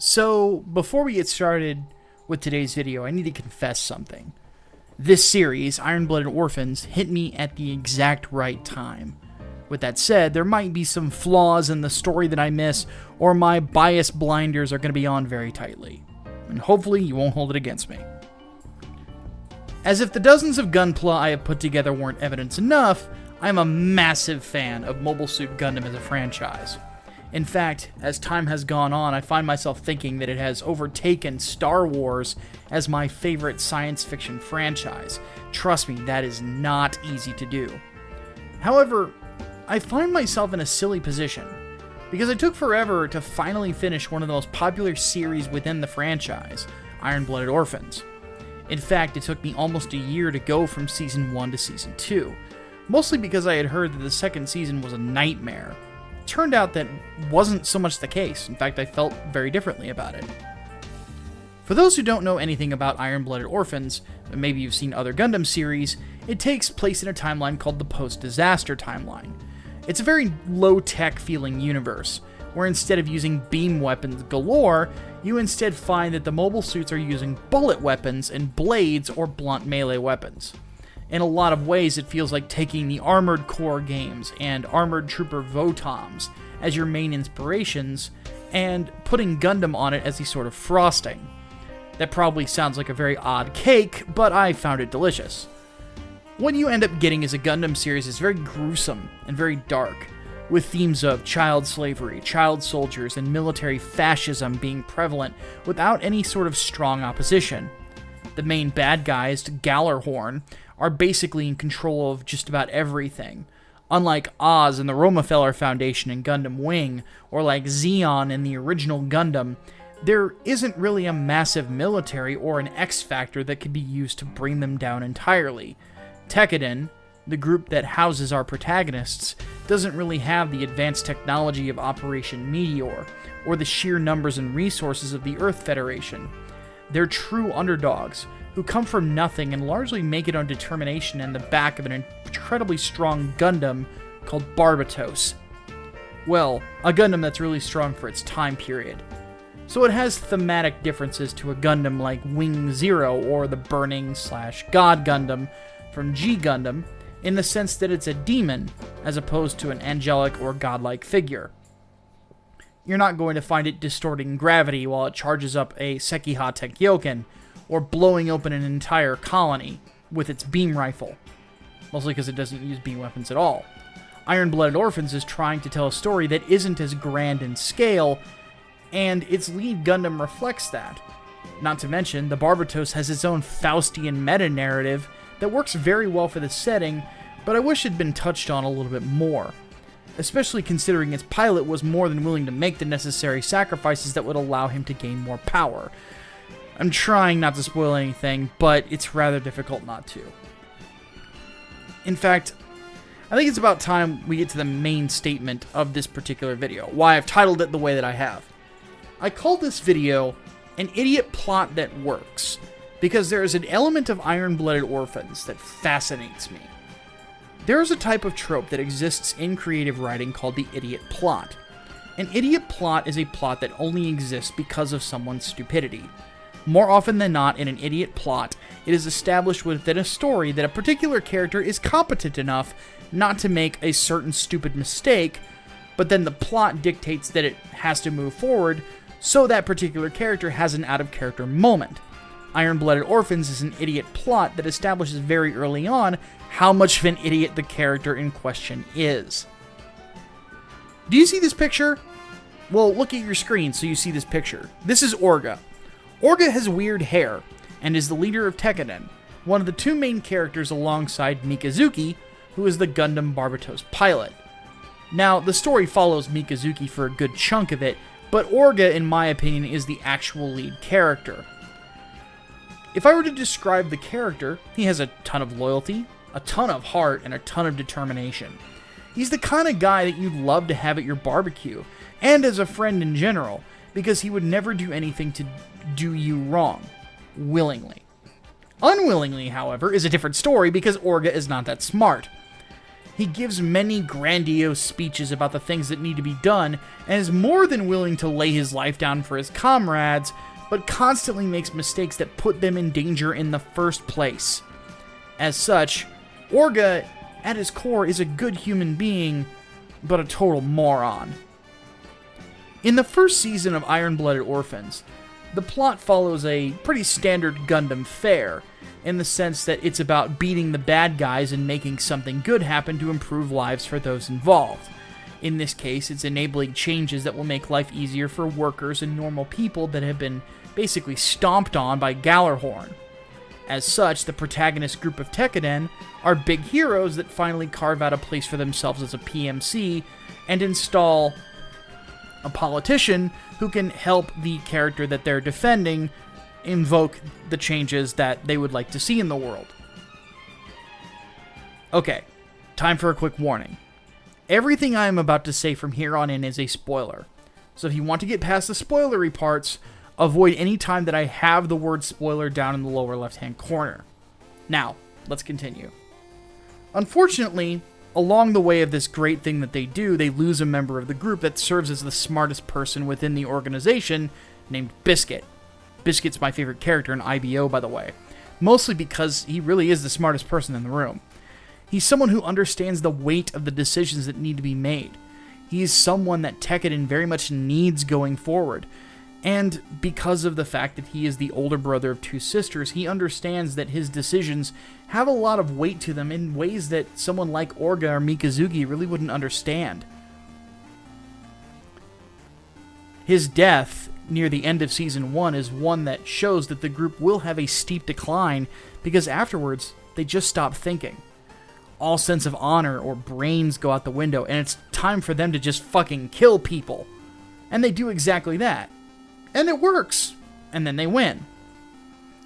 So, before we get started with today's video, I need to confess something. This series, Blooded Orphans, hit me at the exact right time. With that said, there might be some flaws in the story that I miss, or my bias blinders are going to be on very tightly. And hopefully you won't hold it against me. As if the dozens of Gunpla I have put together weren't evidence enough, I am a massive fan of Mobile Suit Gundam as a franchise. In fact, as time has gone on, I find myself thinking that it has overtaken Star Wars as my favorite science fiction franchise. Trust me, that is not easy to do. However, I find myself in a silly position, because it took forever to finally finish one of the most popular series within the franchise, Blooded Orphans. In fact, it took me almost a year to go from Season 1 to Season 2, mostly because I had heard that the second season was a nightmare. It turned out that wasn't so much the case. In fact, I felt very differently about it. For those who don't know anything about Blooded Orphans, but maybe you've seen other Gundam series, it takes place in a timeline called the post-disaster timeline. It's a very low-tech feeling universe, where instead of using beam weapons galore, you instead find that the mobile suits are using bullet weapons and blades or blunt melee weapons. In a lot of ways, it feels like taking the Armored Core games and Armored Trooper Votoms as your main inspirations, and putting Gundam on it as the sort of frosting. That probably sounds like a very odd cake, but I found it delicious. What you end up getting is a Gundam series that's very gruesome and very dark, with themes of child slavery, child soldiers, and military fascism being prevalent without any sort of strong opposition. The main bad guys, Gallerhorn, are basically in control of just about everything. Unlike Oz and the Romefeller Foundation in Gundam Wing, or like Zeon in the original Gundam, there isn't really a massive military or an X-factor that could be used to bring them down entirely. Tekkadan, the group that houses our protagonists, doesn't really have the advanced technology of Operation Meteor, or the sheer numbers and resources of the Earth Federation. They're true underdogs, who come from nothing and largely make it on determination and the back of an incredibly strong Gundam called Barbatos. Well, a Gundam that's really strong for its time period. So it has thematic differences to a Gundam like Wing Zero or the Burning/God Gundam from G Gundam, in the sense that it's a demon as opposed to an angelic or godlike figure. You're not going to find it distorting gravity while it charges up a Sekiha Tekyoken, or blowing open an entire colony with its beam rifle. Mostly because it doesn't use beam weapons at all. Blooded Orphans is trying to tell a story that isn't as grand in scale, and its lead Gundam reflects that. Not to mention, the Barbatos has its own Faustian meta-narrative that works very well for the setting, but I wish it had been touched on a little bit more. Especially considering its pilot was more than willing to make the necessary sacrifices that would allow him to gain more power. I'm trying not to spoil anything, but it's rather difficult not to. In fact, I think it's about time we get to the main statement of this particular video, why I've titled it the way that I have. I call this video an idiot plot that works, because there is an element of Blooded Orphans that fascinates me. There is a type of trope that exists in creative writing called the idiot plot. An idiot plot is a plot that only exists because of someone's stupidity. More often than not, in an idiot plot, it is established within a story that a particular character is competent enough not to make a certain stupid mistake, but then the plot dictates that it has to move forward, so that particular character has an out-of-character moment. Blooded Orphans is an idiot plot that establishes very early on how much of an idiot the character in question is. Do you see this picture? Well, look at your screen so you see this picture. This is Orga. Orga has weird hair, and is the leader of Tekkadan, one of the two main characters alongside Mikazuki, who is the Gundam Barbatos pilot. Now, the story follows Mikazuki for a good chunk of it, but Orga, in my opinion, is the actual lead character. If I were to describe the character, he has a ton of loyalty, a ton of heart, and a ton of determination. He's the kind of guy that you'd love to have at your barbecue, and as a friend in general, because he would never do anything to do you wrong, willingly. Unwillingly, however, is a different story because Orga is not that smart. He gives many grandiose speeches about the things that need to be done, and is more than willing to lay his life down for his comrades, but constantly makes mistakes that put them in danger in the first place. As such, Orga, at his core, is a good human being, but a total moron. In the first season of Iron-Blooded Orphans, the plot follows a pretty standard Gundam fare, in the sense that it's about beating the bad guys and making something good happen to improve lives for those involved. In this case, it's enabling changes that will make life easier for workers and normal people that have been basically stomped on by Gallarhorn. As such, the protagonist group of Tekkaden are big heroes that finally carve out a place for themselves as a PMC and install a politician who can help the character that they're defending invoke the changes that they would like to see in the world. Okay, time for a quick warning. Everything I am about to say from here on in is a spoiler, so if you want to get past the spoilery parts, avoid any time that I have the word spoiler down in the lower left-hand corner. Now, let's continue. Unfortunately, along the way of this great thing that they do, they lose a member of the group that serves as the smartest person within the organization, named Biscuit. Biscuit's my favorite character in IBO, by the way. Mostly because he really is the smartest person in the room. He's someone who understands the weight of the decisions that need to be made. He's someone that Tekkaden very much needs going forward. And because of the fact that he is the older brother of two sisters, he understands that his decisions have a lot of weight to them in ways that someone like Orga or Mikazuki really wouldn't understand. His death near the end of Season 1 is one that shows that the group will have a steep decline because afterwards, they just stop thinking. All sense of honor or brains go out the window, and it's time for them to just fucking kill people. And they do exactly that. And it works. And then they win.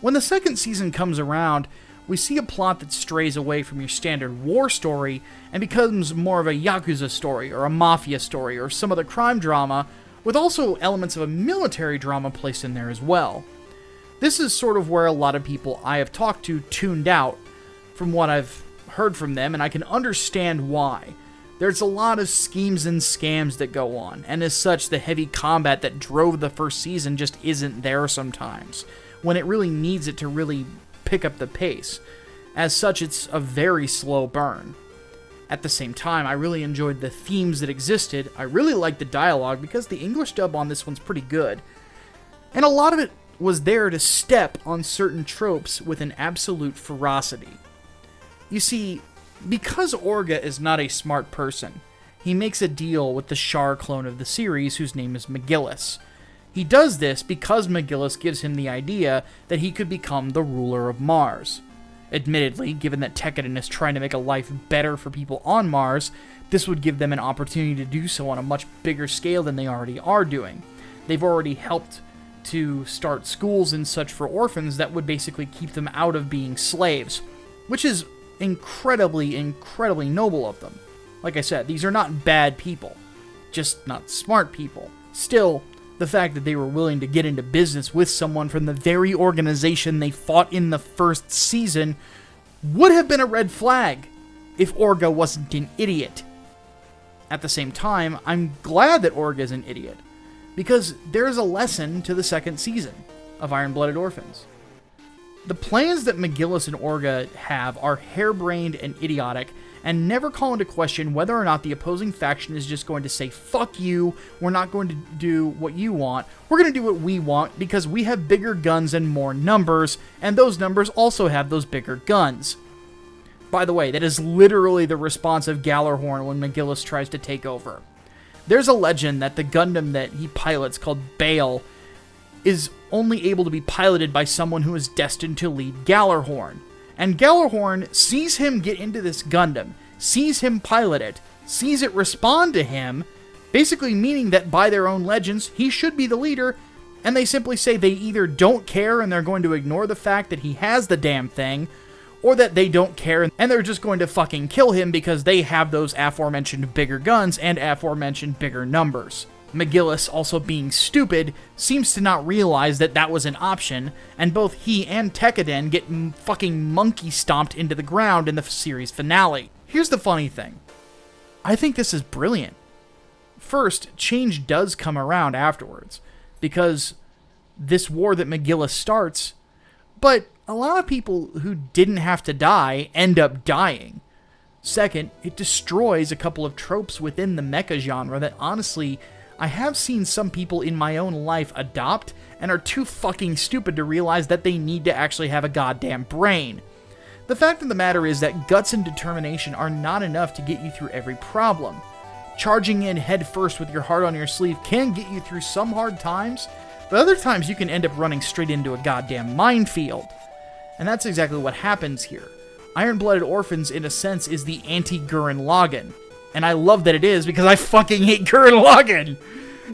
When the second season comes around, we see a plot that strays away from your standard war story and becomes more of a Yakuza story or a Mafia story or some other crime drama, with also elements of a military drama placed in there as well. This is sort of where a lot of people I have talked to tuned out from what I've heard from them, and I can understand why. There's a lot of schemes and scams that go on, and as such, the heavy combat that drove the first season just isn't there sometimes, when it really needs it to really pick up the pace. As such, it's a very slow burn. At the same time, I really enjoyed the themes that existed. I really liked the dialogue because the English dub on this one's pretty good. And a lot of it was there to step on certain tropes with an absolute ferocity. You see, because Orga is not a smart person, he makes a deal with the Char clone of the series whose name is McGillis. He does this because McGillis gives him the idea that he could become the ruler of Mars. Admittedly, given that Tekkaden is trying to make a life better for people on Mars, this would give them an opportunity to do so on a much bigger scale than they already are doing. They've already helped to start schools and such for orphans that would basically keep them out of being slaves, which is incredibly, incredibly noble of them. Like I said, these are not bad people, just not smart people. Still, the fact that they were willing to get into business with someone from the very organization they fought in the first season would have been a red flag if Orga wasn't an idiot. At the same time, I'm glad that Orga is an idiot, because there's a lesson to the second season of Iron-Blooded Orphans. The plans that McGillis and Orga have are harebrained and idiotic, and never call into question whether or not the opposing faction is just going to say, fuck you, we're not going to do what you want, we're going to do what we want because we have bigger guns and more numbers, and those numbers also have those bigger guns. By the way, that is literally the response of Gallarhorn when McGillis tries to take over. There's a legend that the Gundam that he pilots, called Bale, is only able to be piloted by someone who is destined to lead Gallarhorn. And Gallarhorn sees him get into this Gundam, sees him pilot it, sees it respond to him, basically meaning that by their own legends, he should be the leader, and they simply say they either don't care and they're going to ignore the fact that he has the damn thing, or that they don't care and they're just going to fucking kill him because they have those aforementioned bigger guns and aforementioned bigger numbers. McGillis, also being stupid, seems to not realize that that was an option, and both he and Tekkaden get fucking monkey stomped into the ground in the series finale. Here's the funny thing. I think this is brilliant. First, change does come around afterwards, because this war that McGillis starts, but a lot of people who didn't have to die end up dying. Second, it destroys a couple of tropes within the mecha genre that honestly, I have seen some people in my own life adopt and are too fucking stupid to realize that they need to actually have a goddamn brain. The fact of the matter is that guts and determination are not enough to get you through every problem. Charging in head first with your heart on your sleeve can get you through some hard times, but other times you can end up running straight into a goddamn minefield. And that's exactly what happens here. Blooded Orphans, in a sense, is the anti-Gurren Lagann. And I love that it is, because I fucking hate Gurren Lagann!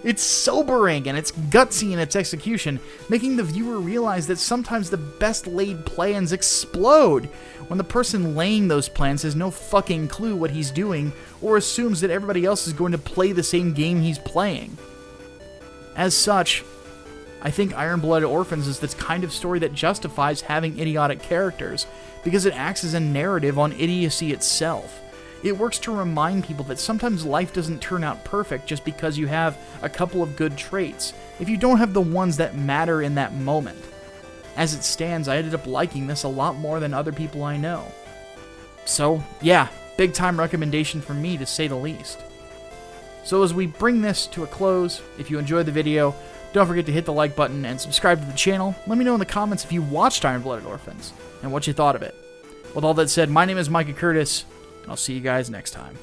It's sobering, and it's gutsy in its execution, making the viewer realize that sometimes the best laid plans explode, when the person laying those plans has no fucking clue what he's doing, or assumes that everybody else is going to play the same game he's playing. As such, I think Blooded Orphans is this kind of story that justifies having idiotic characters, because it acts as a narrative on idiocy itself. It works to remind people that sometimes life doesn't turn out perfect just because you have a couple of good traits, if you don't have the ones that matter in that moment. As it stands, I ended up liking this a lot more than other people I know. So, yeah, big time recommendation from me, to say the least. So as we bring this to a close, if you enjoyed the video, don't forget to hit the like button and subscribe to the channel. Let me know in the comments if you watched Blooded Orphans and what you thought of it. With all that said, my name is Micah Curtis, and I'll see you guys next time.